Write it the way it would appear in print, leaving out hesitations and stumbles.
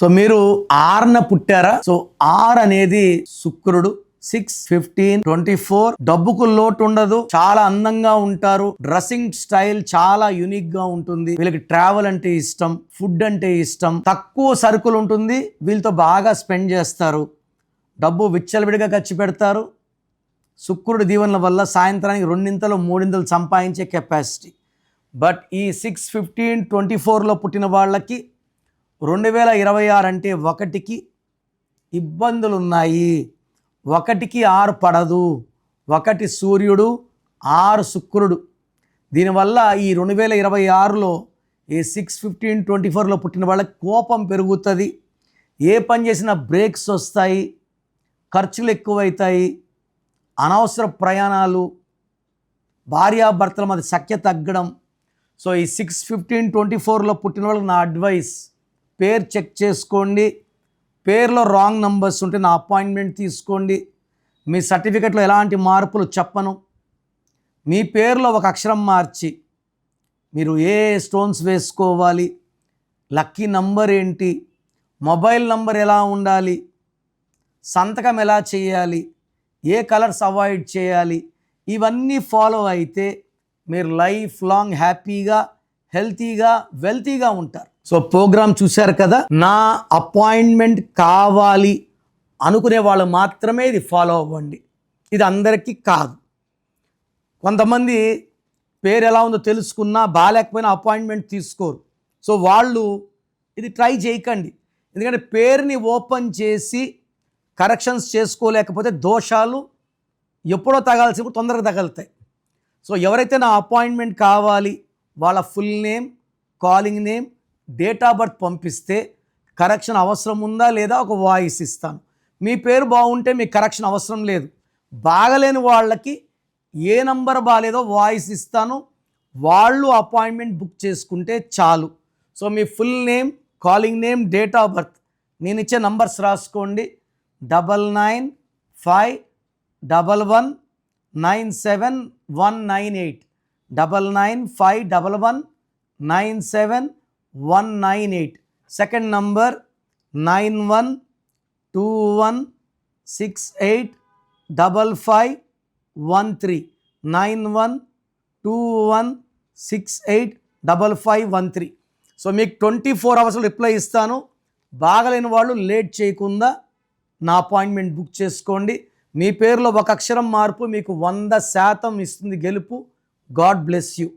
So మీరు ఆర్న పుట్టారా? So are అనేది శుక్రుడు. 6, 15, 24 డబ్బుకు లోటు ఉండదు, చాలా అందంగా ఉంటారు, డ్రెస్సింగ్ స్టైల్ చాలా యూనిక్ గా ఉంటుంది, వీళ్ళకి ట్రావెల్ అంటే ఇష్టం, ఫుడ్ అంటే ఇష్టం, తక్కువ సరుకులు ఉంటుంది, వీళ్ళతో బాగా స్పెండ్ చేస్తారు, డబ్బు విచ్చలవిడిగా ఖర్చు పెడతారు. శుక్రుడి దీవెనల వల్ల సాయంత్రానికి 2 3 సంపాదించే కెపాసిటీ. బట్ ఈ 6, 15, 24లో పుట్టిన వాళ్ళకి 2026 అంటే 1కి ఇబ్బందులు ఉన్నాయి. 1కి 6 పడదు. 1 సూర్యుడు, 6 శుక్రుడు. దీనివల్ల ఈ 2026లో ఈ 6, 15, 24లో పుట్టిన వాళ్ళకి కోపం పెరుగుతుంది, ఏ పని చేసినా బ్రేక్స్ వస్తాయి, ఖర్చులు ఎక్కువవుతాయి, అనవసర ప్రయాణాలు, భార్యాభర్తల మధ్య సఖ్య తగ్గడం. సో ఈ 6, 15, 24లో పుట్టిన వాళ్ళకి నా అడ్వైస్, పేరు చెక్ చేసుకోండి, పేరులో రాంగ్ నంబర్స్ ఉంటే నా అపాయింట్మెంట్ తీసుకోండి. మీ సర్టిఫికెట్లో ఎలాంటి మార్పులు చెప్పను. మీ పేరులో ఒక అక్షరం మార్చి మీరు ఏ స్టోన్స్ వేసుకోవాలి, లక్కీ నంబర్ ఏంటి, మొబైల్ నంబర్ ఎలా ఉండాలి, సంతకం ఎలా చేయాలి, ఏ కలర్స్ అవాయిడ్ చేయాలి, ఇవన్నీ ఫాలో అయితే మీరు లైఫ్ లాంగ్ హ్యాపీగా, హెల్తీగా, వెల్తీగా ఉంటారు. సో ప్రోగ్రామ్ చూశారు కదా. నా అపాయింట్మెంట్ కావాలి అనుకునే వాళ్ళు మాత్రమే ఇది ఫాలో అవ్వండి, ఇది అందరికీ కాదు. కొంతమంది పేరు ఎలా ఉందో తెలుసుకున్నా బాగాలేకపోయినా అపాయింట్మెంట్ తీసుకోరు. సో వాళ్ళు ఇది ట్రై చేయకండి, ఎందుకంటే పేరుని ఓపెన్ చేసి కరెక్షన్స్ చేసుకోలేకపోతే దోషాలు ఎప్పుడో తగాల్సినప్పుడు తొందరగా తగులుతాయి. సో ఎవరైతే నా అపాయింట్మెంట్ కావాలి వాళ్ళ full name, calling name, date of birth పంపిస్తే కరెక్షన్ అవసరం ఉందా లేదా ఒక వాయిస్ ఇస్తాను. మీ పేరు బాగుంటే మీకు కరెక్షన్ అవసరం లేదు. బాగలేని వాళ్ళకి ఏ నంబర్ బాగాలేదో వాయిస్ ఇస్తాను, వాళ్ళు అపాయింట్మెంట్ బుక్ చేసుకుంటే చాలు. So me full name, calling name, date of birth నేను ఇచ్చే నంబర్స్ రాసుకోండి. 9951197198, 9951197198. Second number 9121685513, 9121685513. సో మీకు 24 అవర్స్లో రిప్లై ఇస్తాను. బాగలేని వాళ్ళు లేట్ చేయకుండా నా అపాయింట్మెంట్ బుక్ చేసుకోండి. మీ పేరులో ఒక అక్షరం మార్పు మీకు 100% ఇస్తుంది గెలుపు. God bless you.